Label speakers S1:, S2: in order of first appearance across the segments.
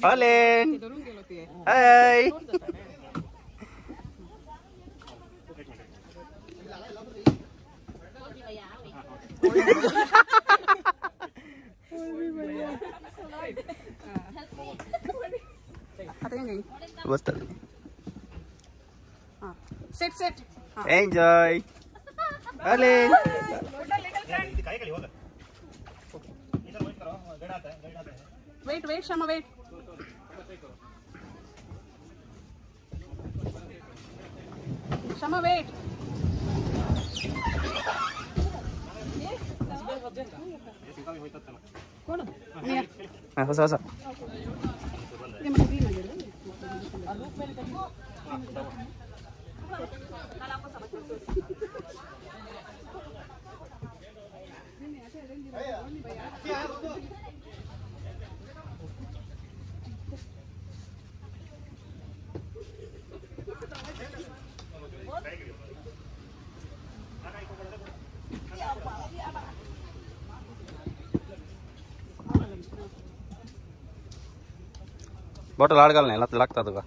S1: Olin! Hai! Basta.
S2: Sit.
S1: Enjoy! Olin!
S2: Wait, Shama, wait. Shama, wait.
S1: Hosa. Bottle आड़गल नहीं लगता तुका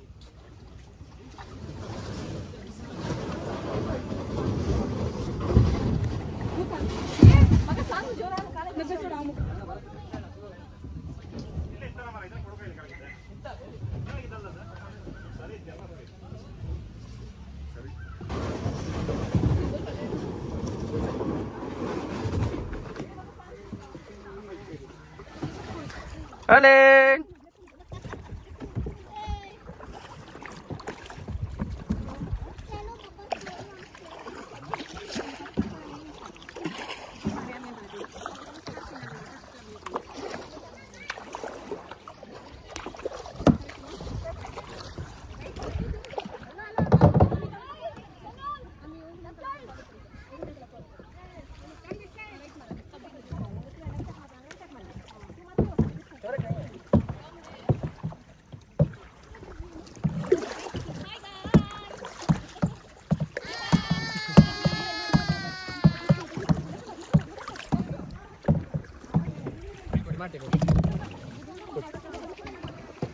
S1: Olin!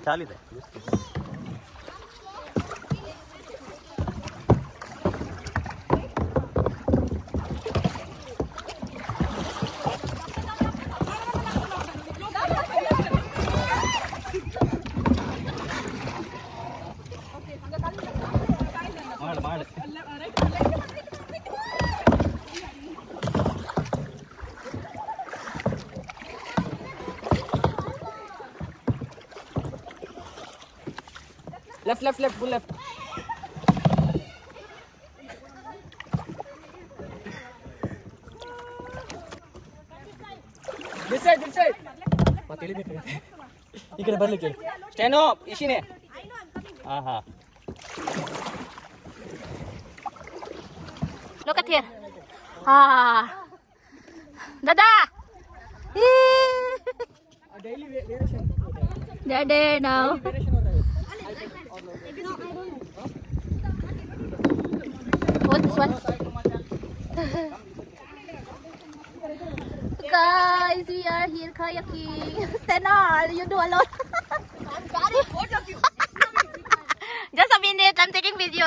S1: चाली दे left, full left. This side. Patili dekh rahe. Ikade barle ke. Stand up, ishine. Aha.
S3: Look at here. Dada.
S2: Daily variation.
S3: They're there now. What this one? Guys, we are here kayaking. Stenal, you do alone.
S4: I'm carrying both of you.
S3: Just a minute, I'm taking video.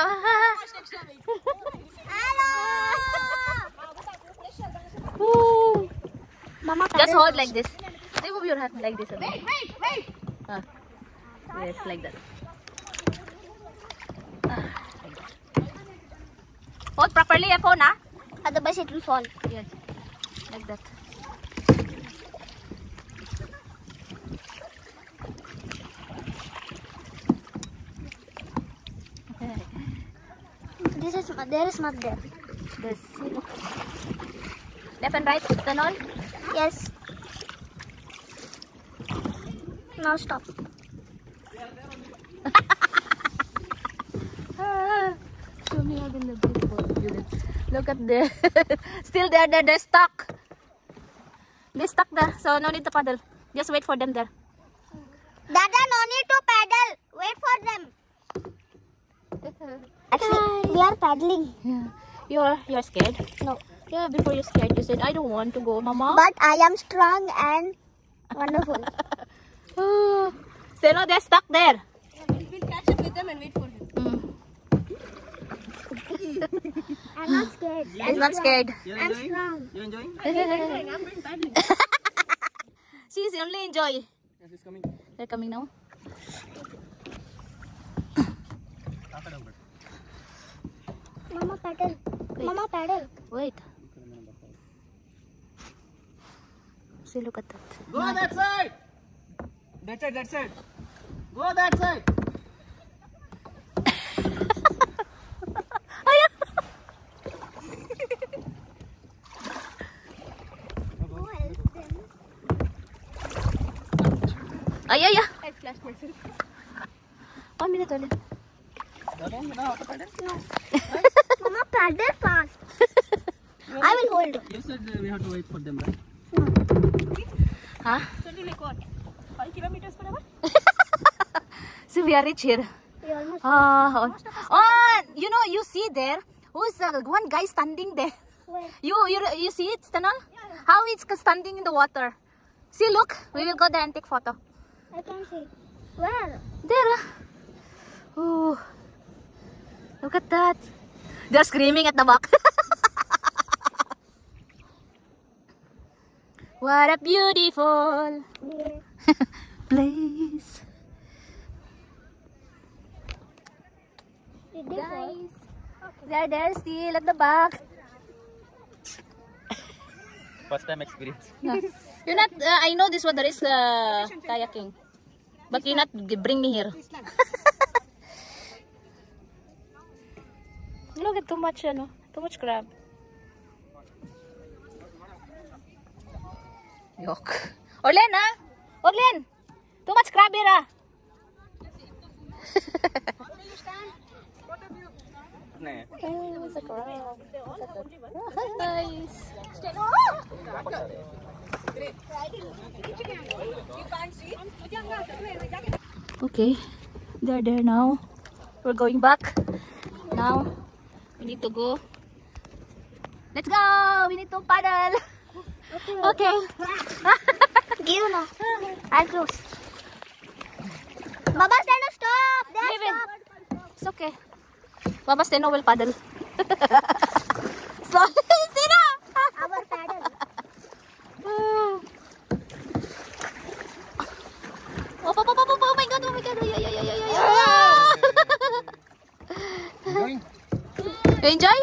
S4: Hello. Mama,
S3: Just hold like this. Remove your hand like this.
S4: Wait.
S3: Yes, like that. Hold properly, phone, ah.
S4: Otherwise it will fall.
S3: Yes, like that.
S4: There is mud there.
S3: This. Left and right, turn on.
S4: Yes. Now stop.
S3: Show me again the big boat. Look at the. Still there, they're stuck. They're stuck there, so no need to paddle. Just wait for them there.
S4: Dada, no need to paddle. Wait for them. Actually, we are paddling.
S3: Yeah. You're scared?
S4: No.
S3: Yeah, before you're scared, you said, I don't want to go, Mama.
S4: But I am strong and wonderful.
S3: Steno, they're stuck there.
S2: We'll catch up with them and wait for him.
S4: I'm not scared.
S3: He's not scared.
S1: You're
S4: I'm
S1: enjoying?
S4: strong.
S1: You're enjoying?
S2: I'm going paddling.
S3: She's only enjoy.
S1: Yes, it's coming.
S3: They're coming now.
S4: Mama paddle. Mama paddle.
S3: Wait. See, look at that.
S1: Go that side. That side, that side. Go that side.
S3: Ay, ay, ay.
S2: I flashed myself.
S3: 1 minute only.
S1: You know how to paddle?
S4: Mama paddle fast. I will hold.
S1: You said we have to wait for them, right?
S3: Huh?
S2: So do like what? 5 kilometers per hour?
S3: So we are rich here.
S4: We almost.
S3: Oh, you know, you see there, who's one guy standing there?
S4: Where?
S3: You see it, Stanal? How it's standing in the water. See, look, we will go there and take photo.
S4: I can see. Where?
S3: There. Oh, look at that. They're screaming at the back. What a beautiful
S4: There.
S3: place.
S4: Did they fall?
S3: They're there still at the back.
S1: First time experience.
S3: No. You're not, I know this water is kayaking. But you not bring me here. Look at too much crab. Yuck. Orlen, ha? Orlen! Too much crab here, ha? Nice. Okay, they're there now. We're going back. Now, we need to go. Let's go! We need to paddle. Okay.
S4: Give na. I'm close. Baba, stand up, stop. There,
S3: Leave it.
S4: stop.
S3: It's okay. Mama Steno will paddle. Slowly, Steno!
S4: Our paddle.
S3: Oh my god, oh my god. Ay, ay, ay, ay, ay.
S1: Enjoying?
S3: You enjoy?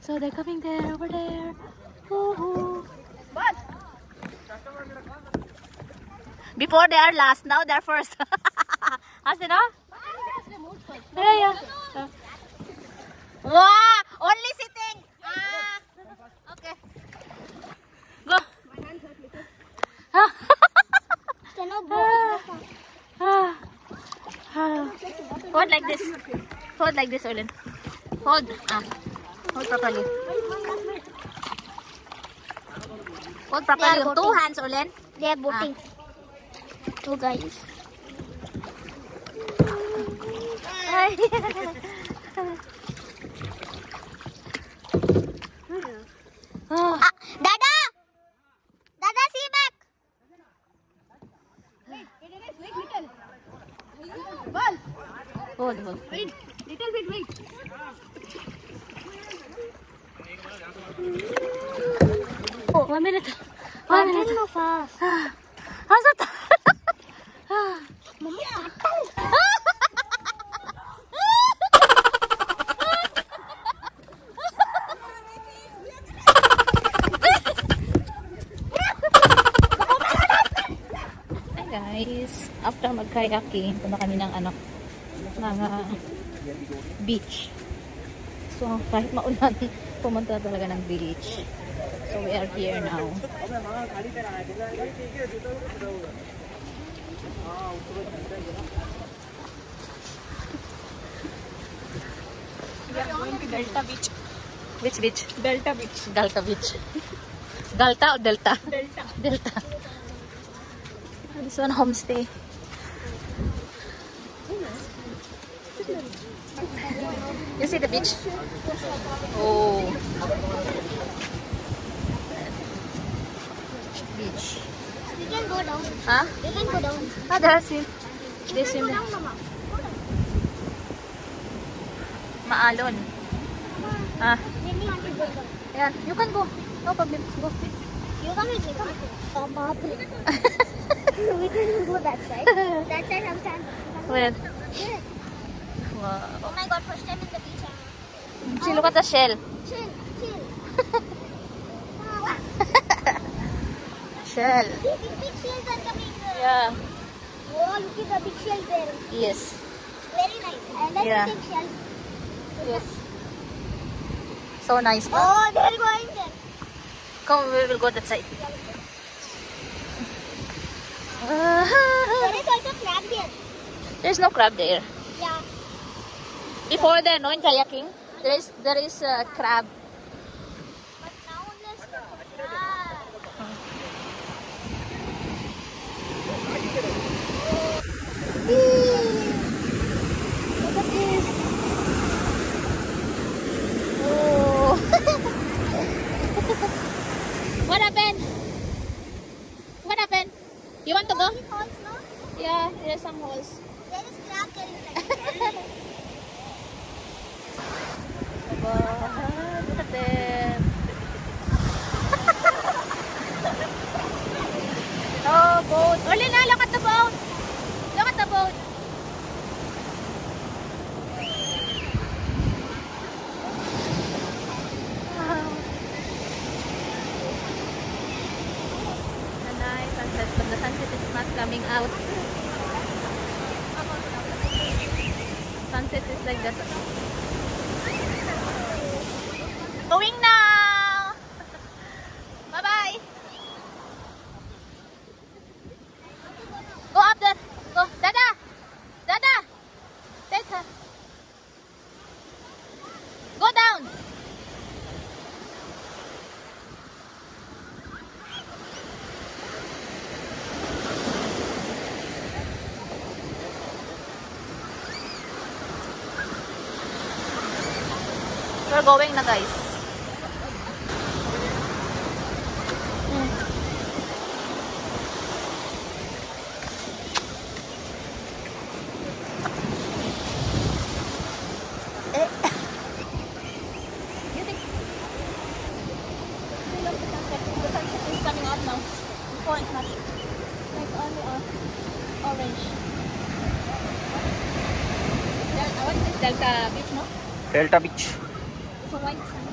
S3: So they're coming there, over there. Woohoo.
S2: What?
S3: Before they are last, now they're first. How's it now? Yeah. Wow! Only sitting! Okay. Go!
S4: Stand up, bro.
S3: Hold like this. Hold like this, Olin. Hold. Hold properly. Hold properly.
S4: Yeah,
S3: Two hands, Olin.
S4: They are boating. Two guys. Dada! Dada, see back!
S2: Wait, little. Ball.
S3: Hold.
S2: Wait, little bit, wait.
S3: Oh, 1 minute. 1 minute.
S4: Paddle no fast.
S3: How's that? Hi guys, after mag-kayaking, punta kami ng beach. So kahit maulan, pumunta talaga ng beach. So we are here now.
S2: We are going to Delta Beach.
S3: Which beach?
S2: Delta Beach.
S3: Delta Beach. Delta or Delta?
S2: Delta.
S3: Delta. This one homestay. You see the beach? Oh. beach.
S4: We can go down.
S3: Huh?
S4: We can go down.
S3: Ah, there's swim. They swim
S4: Go
S3: there.
S4: down, Mama. Go down.
S3: Maalon. Ah,
S4: Really want to go down.
S3: yeah, you can go. No problem. Go.
S4: You come with me. Come with me. Oh, Baap re. We can go that side. That side I'm standing.
S3: Where?
S4: Yes.
S3: Wow.
S4: Oh my God! First time in the beach.
S3: See, look at the shell.
S4: Chill, chill.
S3: Shell.
S4: Big shells are coming.
S3: Yeah.
S4: Oh, look at the big shell there.
S3: Yes.
S4: Very nice. I like
S3: Yeah.
S4: big shells.
S3: Yes. So nice. No?
S4: Oh, they're going there.
S3: Come, we will go that side.
S4: There is also crab here.
S3: There's no crab there.
S4: Yeah.
S3: Before there, no, in kayaking, there is a crab.
S4: But now there's no crab. Look at this.
S3: Oh. What happened? What happened? You want to go?
S4: Only holes, no?
S3: Yeah, there's some holes.
S4: There is crab there inside.
S3: Look at them. Oh, boat. Orlina, look at the boat. Look at the boat. Wow. A nice sunset, but the sunset is not coming out. Sunset is like that. Going now. Bye bye. Go up there. Go, Dada. Dada. Take her. Go down. We're going na, guys. You think? Look, the sunset. The sunset is coming out now. Before it's not. Like only orange. What is this? Delta Beach, no?
S1: Delta Beach.
S3: It's a white sun.